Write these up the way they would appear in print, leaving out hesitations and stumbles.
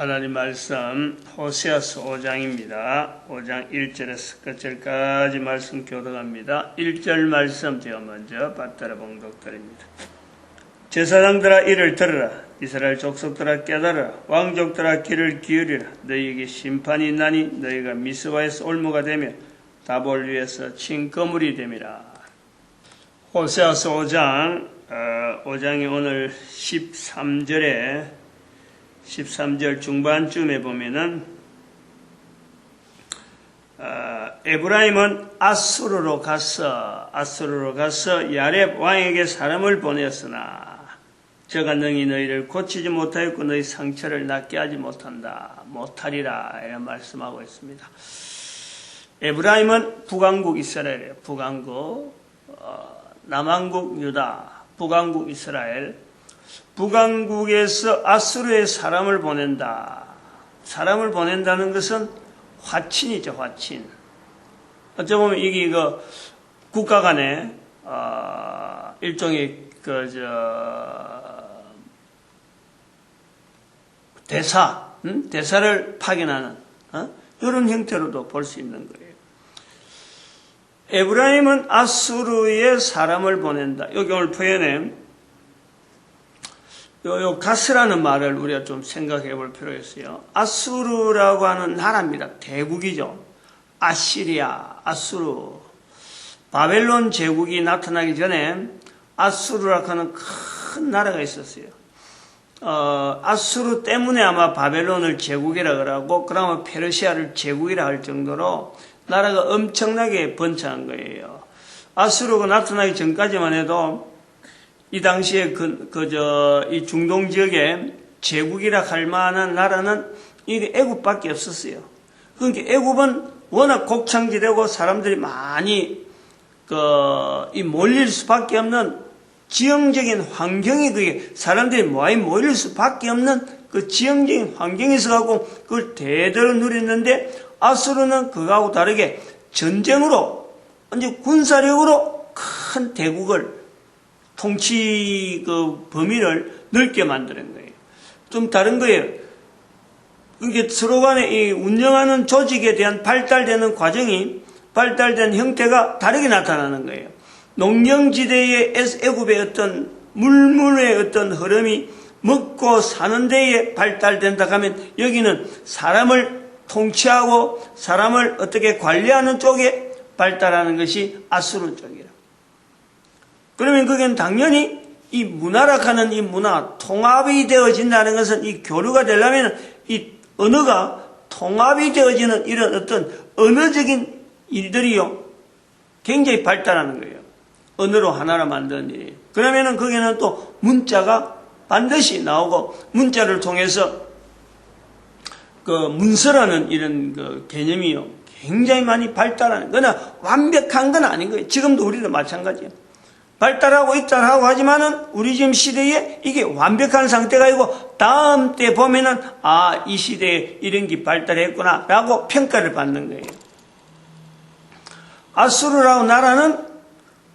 하나님 말씀 호세아서 5장입니다. 5장 1절에서 끝절까지 말씀 교독합니다. 1절 말씀 제가 먼저 받들어 봉독드립니다. 제사장들아 이를 들으라. 이스라엘 족속들아 깨달으라. 왕족들아 귀를 기울이라. 너희에게 심판이 있나니 너희가 미스바에서 올무가 되며 다볼 위에서 친 거물이 됨이라. 호세아서 5장이 오늘 13절 중반쯤에 보면은 에브라임은 아수르로 가서 야렙 왕에게 사람을 보냈으나 저가 능히 너희를 고치지 못하였고 너희 상처를 낫게 하지 못하리라 이런 말씀하고 있습니다. 에브라임은 북왕국 이스라엘이에요. 북왕국 남왕국 유다, 북왕국 이스라엘. 북왕국에서 아수르에 사람을 보낸다. 사람을 보낸다는 것은 화친이죠, 화친. 어쩌면 이게 국가 간에 일종의 대사를 파견하는 이런 형태로도 볼 수 있는 거예요. 에브라임은 아수르에 사람을 보낸다. 여기 오늘 표현에 요 가스라는 말을 우리가 좀 생각해 볼 필요가 있어요. 아수르라고 하는 나라입니다. 대국이죠. 아시리아, 아수르. 바벨론 제국이 나타나기 전에 아수르라고 하는 큰 나라가 있었어요. 아수르 때문에 아마 바벨론을 제국이라 그러고, 그러면 페르시아를 제국이라 할 정도로 나라가 엄청나게 번창한 거예요. 아수르가 나타나기 전까지만 해도 이 당시에 이 중동 지역에 제국이라 할 만한 나라는 이게 애굽밖에 없었어요. 그러니까 애굽은 워낙 곡창지대고 사람들이 많이 몰릴 수밖에 없는 지형적인 환경이 그게 사람들이 많이 몰릴 수밖에 없는 그 지형적인 환경이 있어갖고 그걸 대대로 누렸는데 아수르는 그거하고 다르게 전쟁으로 이제 군사력으로 큰 대국을 통치 범위를 넓게 만드는 거예요. 좀 다른 거예요. 이게 서로 간에 이 운영하는 조직에 대한 발달되는 형태가 다르게 나타나는 거예요. 농경지대의 애굽의 어떤 물문의 어떤 흐름이 먹고 사는 데에 발달된다 하면 여기는 사람을 통치하고 사람을 어떻게 관리하는 쪽에 발달하는 것이 아수르 쪽이라. 그러면 그건 당연히 이 문화락하는 이 문화 통합이 되어진다는 것은 이 교류가 되려면 이 언어가 통합이 되어지는 이런 어떤 언어적인 일들이요 굉장히 발달하는 거예요. 언어로 하나로 만드는 일이에요. 그러면은 거기는 또 문자가 반드시 나오고 문자를 통해서 문서라는 이런 개념이요 굉장히 많이 발달하는. 그러나 완벽한 건 아닌 거예요. 지금도 우리도 마찬가지예요. 발달하고 있다라고 하지만은 우리 지금 시대에 이게 완벽한 상태가 아니고 다음 때 보면은 이 시대에 이런 게 발달했구나 라고 평가를 받는 거예요. 아수르라고 나라는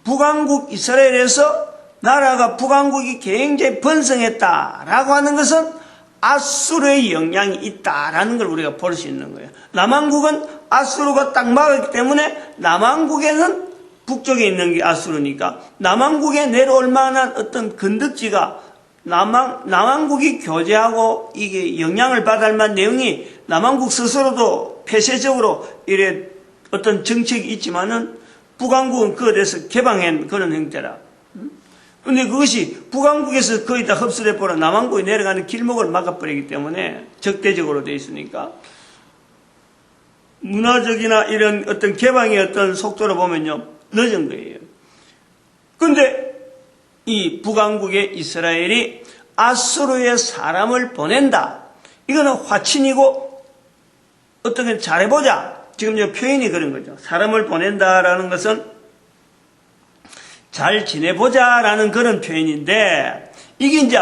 북왕국 이스라엘에서 나라가 북왕국이 굉장히 번성했다라고 하는 것은 아수르의 영향이 있다라는 걸 우리가 볼 수 있는 거예요. 남왕국은 아수르가 딱 막았기 때문에 남왕국에는 북쪽에 있는 게 아수르니까 남왕국에 내려올 만한 어떤 건덕지가 남왕국이 교제하고 이게 영향을 받을 만한 내용이 남왕국 스스로도 폐쇄적으로 이래 어떤 정책이 있지만은 북왕국은 그에 대해서 개방한 그런 형태라. 근데 그것이 북왕국에서 거의 다 흡수돼 버려 남왕국에 내려가는 길목을 막아버리기 때문에 적대적으로 돼 있으니까 문화적이나 이런 어떤 개방의 어떤 속도로 보면요 늦은 거예요. 근데 이 북왕국의 이스라엘이 아수르에 사람을 보낸다. 이거는 화친이고 어떻게 잘해보자. 지금 이 표현이 그런 거죠. 사람을 보낸다라는 것은 잘 지내보자라는 그런 표현인데 이게 이제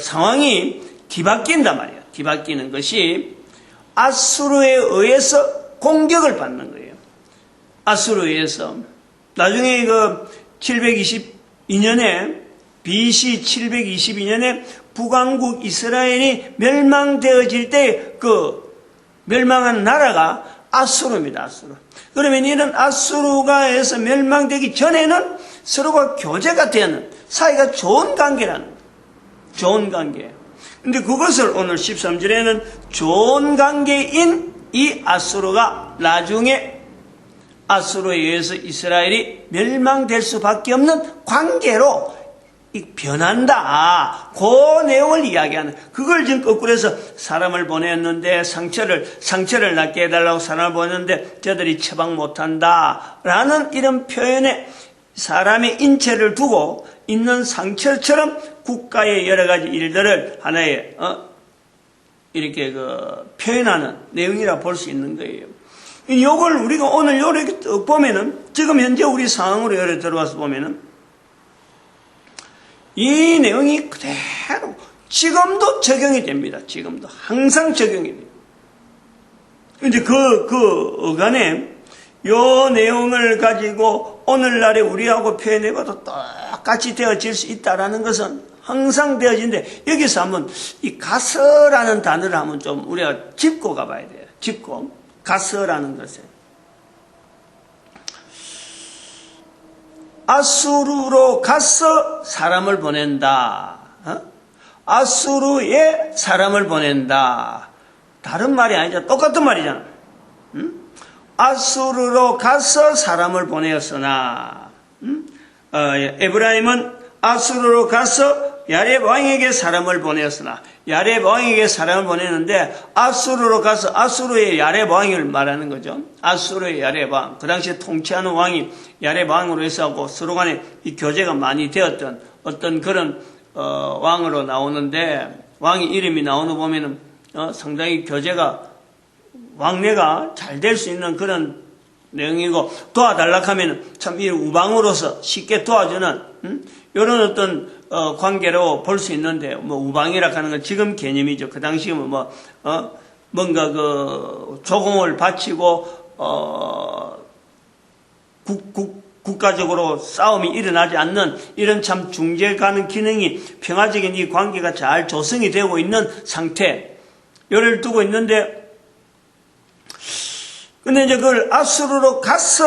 상황이 뒤바뀐단 말이에요. 뒤바뀌는 것이 아수르에 의해서 공격을 받는 거예요. 아수르에 의해서. 나중에 722년에 BC 722년에 북왕국 이스라엘이 멸망되어질 때 그 멸망한 나라가 아수르입니다. 아수르. 그러면 이런 아수르가에서 멸망되기 전에는 서로가 교제가 되는 사이가 좋은 관계라는 좋은 관계. 근데 그것을 오늘 13절에는 좋은 관계인 이 아수르가 나중에 아수르에 의해서 이스라엘이 멸망될 수밖에 없는 관계로 변한다. 그 내용을 이야기하는. 그걸 지금 거꾸로 해서 사람을 보냈는데 상처를 낫게 해달라고 사람을 보냈는데 저들이 처방 못한다. 라는 이런 표현에 사람의 인체를 두고 있는 상처처럼 국가의 여러 가지 일들을 하나의 이렇게 표현하는 내용이라 볼 수 있는 거예요. 이걸 우리가 오늘 이렇게 보면은 지금 현재 우리 상황으로 이렇게 들어와서 보면은 이 내용이 그대로 지금도 적용이 됩니다. 지금도 항상 적용이 됩니다. 근데 그 어간에 요 내용을 가지고 오늘날에 우리하고 표현해봐도 똑같이 되어질 수 있다라는 것은 항상 되어지는데 여기서 한번 이 가서라는 단어를 한번 좀 우리가 짚고 가봐야 돼요. 짚고 가서라는 것에 아수르로 가서 사람을 보낸다. 아수르에 사람을 보낸다. 다른 말이 아니죠. 똑같은 말이잖아. 아수르로 가서 사람을 보내었으나 에브라임은 아수르로 가서 야렙 왕에게 사람을 보내었으나 야렙 왕에게 사람을 보내는데 아수르로 가서 아수르의 야렙 왕을 말하는 거죠. 아수르의 야렙 왕. 그 당시에 통치하는 왕이 야렙 왕으로 해서하고 서로 간에 이 교제가 많이 되었던 어떤 그런 왕으로 나오는데 왕의 이름이 나오는 거 보면은 상당히 교제가 왕래가 잘 될 수 있는 그런 내용이고 도와달라 하면 참 이 우방으로서 쉽게 도와주는 이런 어떤 관계로 볼 수 있는데 뭐 우방이라 하는 건 지금 개념이죠. 그 당시에 뭔가 조공을 바치고 국가적으로 싸움이 일어나지 않는 이런 참 중재가는 기능이 평화적인 이 관계가 잘 조성이 되고 있는 상태를 두고 있는데 근데 이제 그걸 아수르로 가서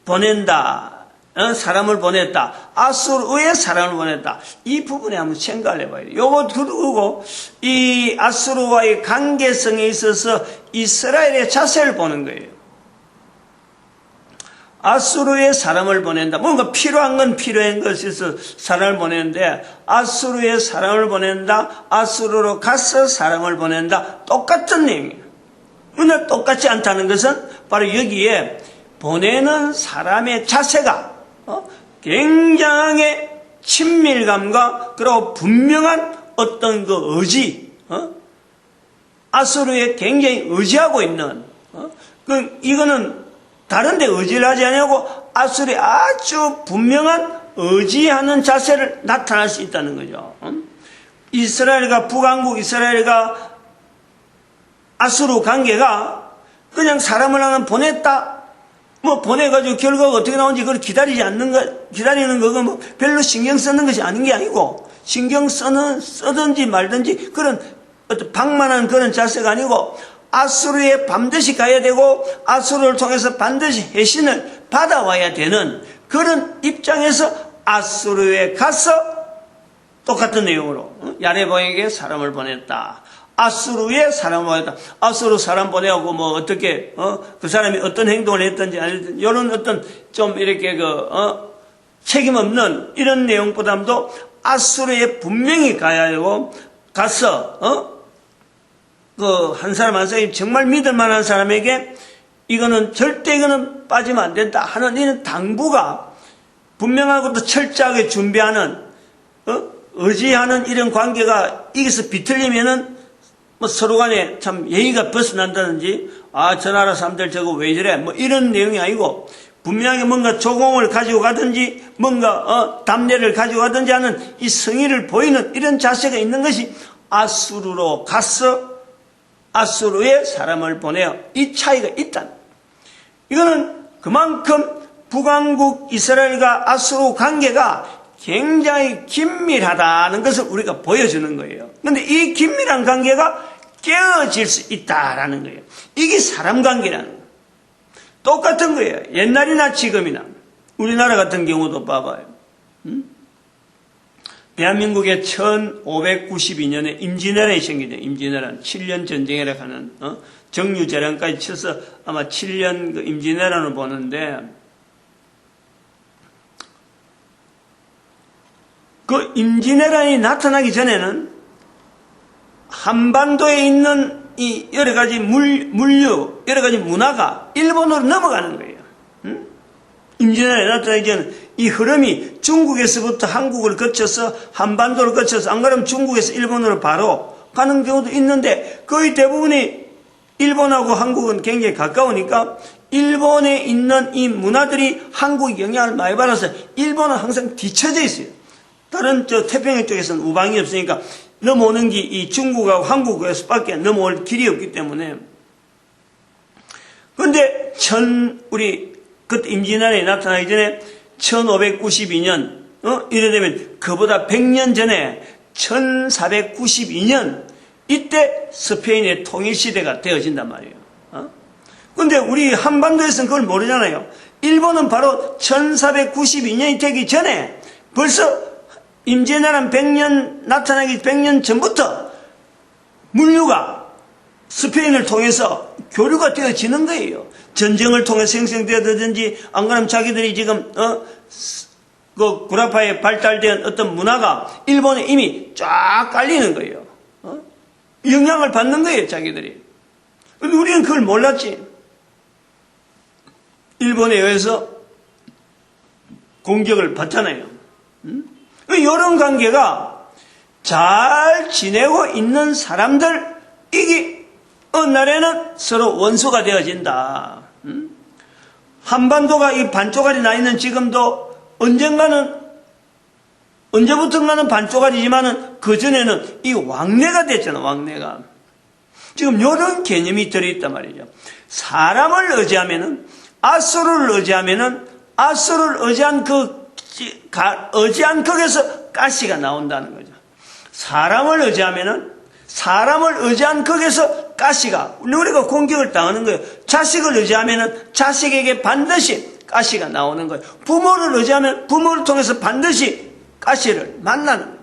보낸다. 사람을 보냈다. 아수르에 사람을 보냈다. 이 부분에 한번 생각을 해봐야 돼요. 요거 두고 이 아수르와의 관계성에 있어서 이스라엘의 자세를 보는 거예요. 아수르에 사람을 보낸다. 뭔가 필요한 건 필요한 것에서 사람을 보내는데 아수르에 사람을 보낸다. 아수르로 가서 사람을 보낸다. 똑같은 내용이에요. 그러나 똑같지 않다는 것은 바로 여기에 보내는 사람의 자세가 굉장히 친밀감과 그리고 분명한 어떤 그 의지, 아수르에 굉장히 의지하고 있는, 이거는 다른데 의지를 하지 않냐고 아수르에 아주 분명한 의지하는 자세를 나타날 수 있다는 거죠. 이스라엘과 북왕국 이스라엘과 아수르 관계가 그냥 사람을 하나 보냈다. 보내가지고 결과가 어떻게 나오는지 그걸 기다리는 거가 별로 신경 쓰는 것이 아닌 게 아니고, 신경 쓰든지 말든지 그런 어떤 방만한 그런 자세가 아니고, 아수르에 반드시 가야 되고, 아수르를 통해서 반드시 해신을 받아와야 되는 그런 입장에서 아수르에 가서 똑같은 내용으로 야렙 왕에게 사람을 보냈다. 아수르에 사람을 보냈다. 아수르 사람 보내고 어떻게 그 사람이 어떤 행동을 했든지 아니든지 이런 어떤 좀 이렇게 책임 없는 이런 내용보다도 아수르에 분명히 가야 되고 가서 한 사람 한 사람이 정말 믿을 만한 사람에게 이거는 절대 이거는 빠지면 안 된다 하는 이런 당부가 분명하고 또 철저하게 준비하는 의지하는 이런 관계가 여기서 비틀리면은 서로 간에 참 예의가 벗어난다든지, 저 나라 사람들 저거 왜 저래? 이런 내용이 아니고, 분명하게 뭔가 조공을 가지고 가든지, 뭔가, 담례를 가지고 가든지 하는 이 성의를 보이는 이런 자세가 있는 것이 아수르로 가서 아수르에 사람을 보내어 이 차이가 있다. 이거는 그만큼 북왕국 이스라엘과 아수르 관계가 굉장히 긴밀하다는 것을 우리가 보여주는 거예요. 그런데 이 긴밀한 관계가 깨어질 수 있다라는 거예요. 이게 사람 관계라는 거예요. 똑같은 거예요. 옛날이나 지금이나. 우리나라 같은 경우도 봐봐요. 대한민국에 1592년에 임진왜란이 생기죠. 임진왜란 7년 전쟁이라 하는 정유재란까지 쳐서 아마 7년 그 임진왜란을 보는데 그 임진왜란이 나타나기 전에는 한반도에 있는 이 여러 가지 물류, 여러 가지 문화가 일본으로 넘어가는 거예요. 임진왜란이 나타나기 전에 이 흐름이 중국에서부터 한국을 거쳐서 한반도를 거쳐서 안 그러면 중국에서 일본으로 바로 가는 경우도 있는데 거의 대부분이 일본하고 한국은 굉장히 가까우니까 일본에 있는 이 문화들이 한국의 영향을 많이 받아서 일본은 항상 뒤처져 있어요. 다른 태평양 쪽에서는 우방이 없으니까 넘어오는 게 이 중국하고 한국에서 밖에 넘어올 길이 없기 때문에. 그런데 우리 그때 임진왜란이 나타나기 전에 1592년 이래 되면 그보다 100년 전에 1492년 이때 스페인의 통일시대가 되어진단 말이에요. 그런데 우리 한반도에서는 그걸 모르잖아요. 일본은 바로 1492년이 되기 전에 벌써 임진왜란 100년 나타나기 100년 전부터 물류가 스페인을 통해서 교류가 되어지는 거예요. 전쟁을 통해서 형성되어든지 안 그러면 자기들이 지금 그 구라파에 발달된 어떤 문화가 일본에 이미 쫙 깔리는 거예요. 영향을 받는 거예요, 자기들이. 근데 우리는 그걸 몰랐지. 일본에 의해서 공격을 받잖아요. 이런 관계가 잘 지내고 있는 사람들, 이게 어느 날에는 서로 원수가 되어진다. 한반도가 이 반쪽알이 나 있는 지금도 언제부턴가는 반쪽알이지만은 그전에는 이 왕래가 됐잖아, 왕래가. 지금 이런 개념이 들어있단 말이죠. 사람을 의지하면은, 아수르를 의지하면은, 아수르를 의지한 거기서 가시가 나온다는 거죠. 사람을 의지하면은, 사람을 의지한 거기서 가시가, 우리가 공격을 당하는 거예요. 자식을 의지하면은 자식에게 반드시 가시가 나오는 거예요. 부모를 의지하면 부모를 통해서 반드시 가시를 만나는 거예요.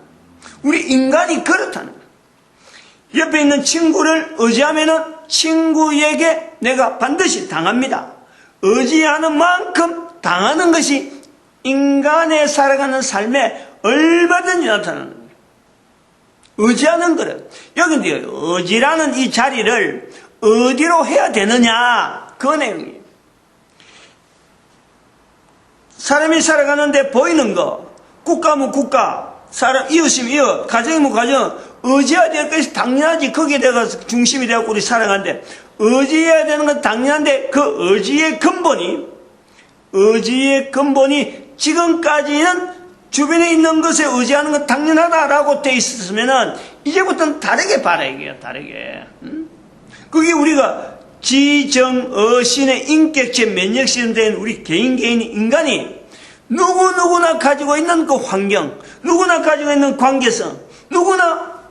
우리 인간이 그렇다는 거예요. 옆에 있는 친구를 의지하면은 친구에게 내가 반드시 당합니다. 의지하는 만큼 당하는 것이 인간의 살아가는 삶에 얼마든지 나타나는 거예요. 의지하는 거를. 여기 의지라는 이 자리를 어디로 해야 되느냐, 그 내용이에요. 사람이 살아가는데 보이는 거, 국가면 국가, 사람, 이웃이면 이웃, 가정이면 가정, 의지해야 될 것이 당연하지. 거기에 대해서 중심이 되어서 우리 살아가는데, 의지해야 되는 건 당연한데, 그 의지의 근본이 지금까지는 주변에 있는 것에 의지하는 건 당연하다라고 돼 있었으면은, 이제부터는 다르게 봐야 해요, 다르게. 그게 우리가 지정어신의 인격체 면역시스템 된 우리 개인이 인간이 누구나 가지고 있는 그 환경, 누구나 가지고 있는 관계성, 누구나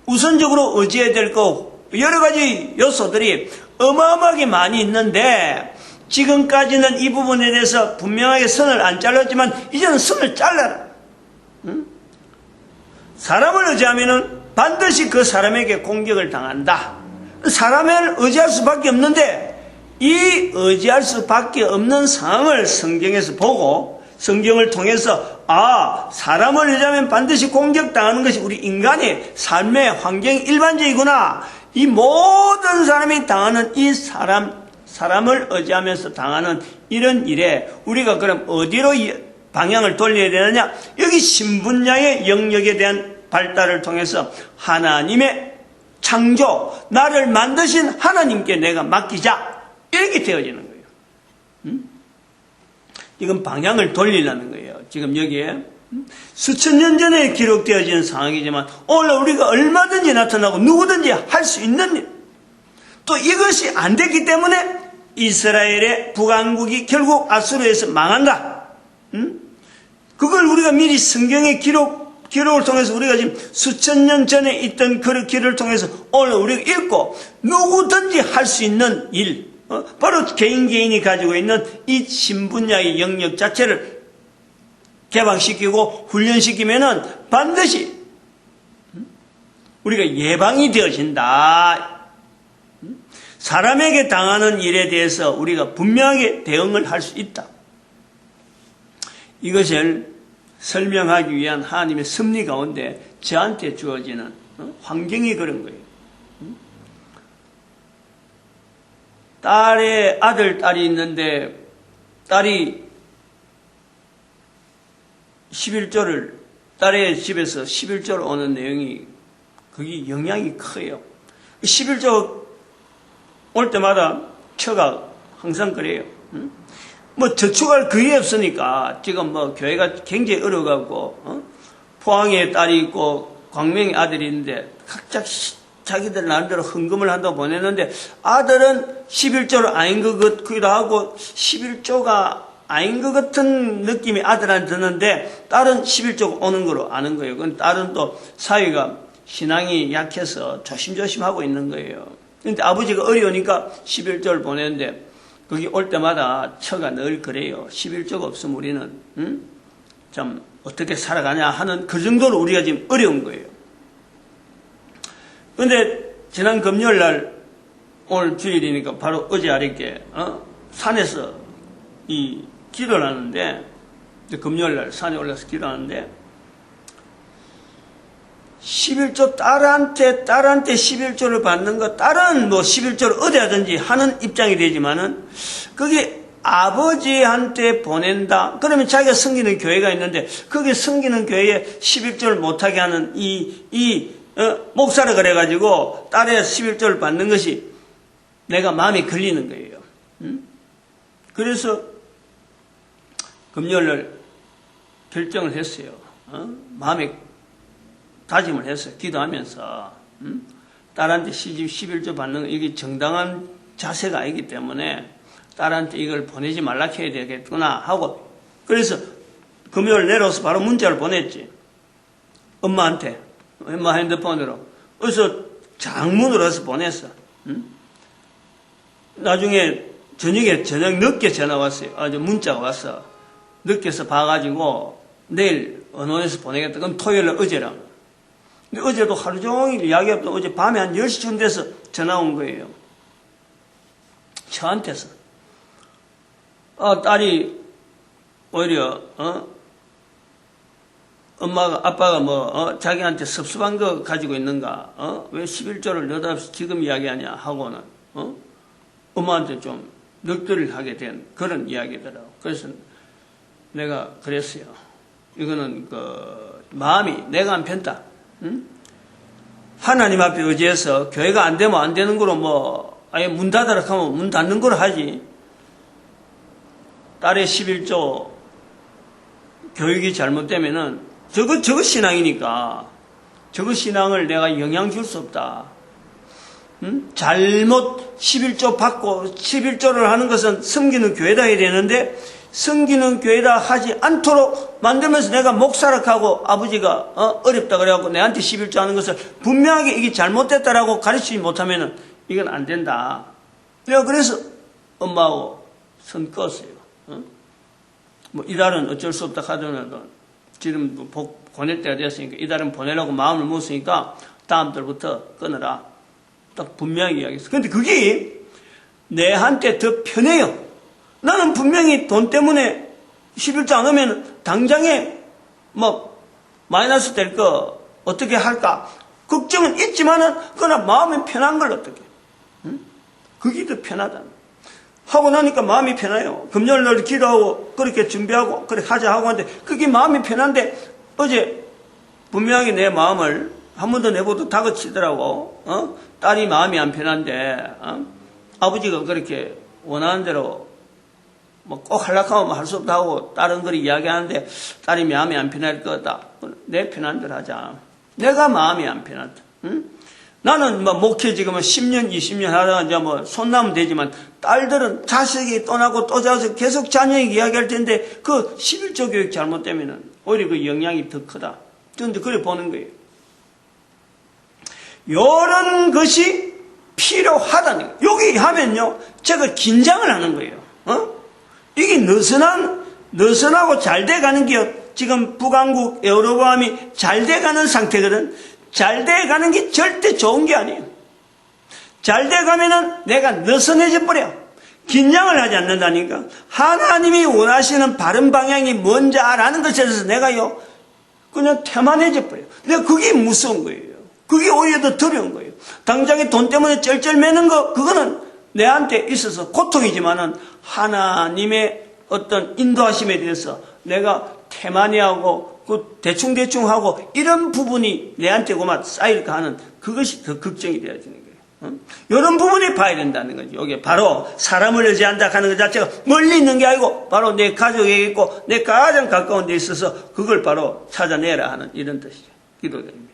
우선적으로 의지해야 될 거, 여러 가지 요소들이 어마어마하게 많이 있는데, 지금까지는 이 부분에 대해서 분명하게 선을 안 잘랐지만 이제는 선을 잘라라. 사람을 의지하면은 반드시 그 사람에게 공격을 당한다. 사람을 의지할 수밖에 없는데 이 의지할 수밖에 없는 상황을 성경에서 보고 성경을 통해서 사람을 의지하면 반드시 공격당하는 것이 우리 인간의 삶의 환경이 일반적이구나. 이 모든 사람이 당하는 이 사람을 의지하면서 당하는 이런 일에 우리가 그럼 어디로 방향을 돌려야 되느냐? 여기 신분야의 영역에 대한 발달을 통해서 하나님의 창조, 나를 만드신 하나님께 내가 맡기자. 이렇게 되어지는 거예요. 이건 방향을 돌리려는 거예요. 지금 여기에 수천 년 전에 기록되어진 상황이지만 오늘 우리가 얼마든지 나타나고 누구든지 할 수 있는 일. 또 이것이 안 됐기 때문에 이스라엘의 북왕국이 결국 아수르에서 망한다. 그걸 우리가 미리 성경의 기록을 통해서 우리가 지금 수천 년 전에 있던 그 기록을 통해서 오늘 우리가 읽고 누구든지 할 수 있는 일, 바로 개인이 가지고 있는 이 신분야의 영역 자체를 개방시키고 훈련시키면은 반드시 우리가 예방이 되어진다. 사람에게 당하는 일에 대해서 우리가 분명하게 대응을 할 수 있다. 이것을 설명하기 위한 하나님의 섭리 가운데 저한테 주어지는 환경이 그런 거예요. 딸이 있는데 딸이 11조를 딸의 집에서 11조를 오는 내용이 그게 영향이 커요. 11조 올 때마다 처가 항상 그래요. 뭐 저축할 그게 없으니까 지금 뭐 교회가 굉장히 어려워가고 포항에 딸이 있고 광명에 아들이 있는데 각자 자기들 나름대로 헌금을 한다고 보냈는데 아들은 11조를 아닌 것 같기도 하고 11조가 아닌 것 같은 느낌이 아들한테 드는데 딸은 11조가 오는 거로 아는 거예요. 그건 딸은 또 사위가 신앙이 약해서 조심조심 하고 있는 거예요. 그런데 아버지가 어려우니까 11조를 보냈는데 거기 올 때마다 처가 늘 그래요. 11조가 없으면 우리는 참 어떻게 살아가냐 하는 그 정도로 우리가 지금 어려운 거예요. 그런데 지난 금요일 날 오늘 주일이니까 바로 어제 아랫게 산에서 이 기도를 하는데 금요일 날 산에 올라서 기도하는데 11조 딸한테 11조를 받는 거 딸은 뭐 11조를 어디 하든지 하는 입장이 되지만은 그게 아버지한테 보낸다. 그러면 자기가 섬기는 교회가 있는데 거기 섬기는 교회에 11조를 못하게 하는 목사를 그래가지고 딸의 11조를 받는 것이 내가 마음에 걸리는 거예요. 그래서 금요일날 결정을 했어요. 마음에 다짐을 했어요. 기도하면서 딸한테 시집 11조 받는 거 이게 정당한 자세가 아니기 때문에 딸한테 이걸 보내지 말라 해야 되겠구나 하고 그래서 금요일 내려와서 바로 문자를 보냈지. 엄마한테 엄마 핸드폰으로 그래서 장문으로 해서 보냈어. 나중에 저녁 늦게 전화 왔어요. 아주 문자가 왔어. 늦게서 봐가지고 내일 언론에서 보내겠다. 그럼 토요일날 어제랑. 근데 어제도 하루 종일 이야기했던 어제 밤에 한 10시쯤 돼서 전화 온 거예요. 저한테서. 딸이 오히려, 아빠가 자기한테 섭섭한 거 가지고 있는가, 왜 11조를 너답시 지금 이야기하냐 하고는, 엄마한테 좀 넋두리를 하게 된 그런 이야기더라고. 그래서 내가 그랬어요. 이거는 마음이 내가 안 편다. 하나님 앞에 의지해서 교회가 안 되면 안 되는 거로 아예 문 닫아라 하면 문 닫는 거로 하지. 딸의 11조 교육이 잘못되면은 저거 신앙이니까 저거 신앙을 내가 영향 줄 수 없다. 잘못 11조 받고 11조를 하는 것은 섬기는 교회다 해야 되는데 섬기는 교회다 하지 않도록 만들면서 내가 목사락하고 아버지가 어렵다 그래갖고 내한테 11조 하는 것을 분명하게 이게 잘못됐다라고 가르치지 못하면은 이건 안 된다. 내가 그래서 엄마하고 선 껐어요. 이달은 어쩔 수 없다 하더라도 지금 보낼 때가 됐으니까 이달은 보내려고 마음을 먹었으니까 다음 달부터 끊어라. 딱 분명히 이야기했어. 근데 그게 내한테 더 편해요. 나는 분명히 돈 때문에 11조 안 하면 당장에 마이너스 될 거 어떻게 할까? 걱정은 있지만은 그러나 마음이 편한 걸 어떻게? 그게 더 편하다. 하고 나니까 마음이 편해요. 금요일 날 기도하고 그렇게 준비하고 그렇게 하자 하고 하는데 그게 마음이 편한데 어제 분명히 내 마음을 한 번 더 내보도 다그치더라고. 딸이 마음이 안 편한데 아버지가 그렇게 원하는 대로 꼭 하려고 하면 할 수 없다 하고 다른 걸 이야기하는데 딸이 마음이 안 편할 거다. 내 편한 대로 하자. 내가 마음이 안 편하다. 나는 뭐 목회 지금 10년, 20년 하다가 이제 뭐 손나면 되지만 딸들은 자식이 떠나고 또 자식 계속 자녀에게 이야기할 텐데 그 11조 교육 잘못되면은 오히려 그 영향이 더 크다. 그런데 그래 보는 거예요. 이런 것이 필요하다는 거예요. 여기 하면요, 제가 긴장을 하는 거예요. 이게 느슨하고 잘 돼가는 게 지금 북한국 여로보암이 잘 돼가는 상태거든. 잘 돼가는 게 절대 좋은 게 아니에요. 잘 돼가면은 내가 느슨해져 버려. 긴장을 하지 않는다니까. 하나님이 원하시는 바른 방향이 뭔지 알아는 것에 대해서 내가요, 그냥 태만해져 버려요. 근데 그게 무서운 거예요. 그게 오히려 더 두려운 거예요. 당장에 돈 때문에 쩔쩔매는 거, 그거는 내한테 있어서 고통이지만은 하나님의 어떤 인도하심에 대해서 내가 태만해하고 그 대충 하고 이런 부분이 내한테 고만 쌓일까 하는 그것이 더 걱정이 되어지는 거예요. 이런 부분에 봐야 된다는 거죠. 이게 바로 사람을 의지한다 하는 것 자체가 멀리 있는 게 아니고 바로 내 가족에게 있고 내 가장 가까운 데 있어서 그걸 바로 찾아내라 하는 이런 뜻이죠. 기도드립니다.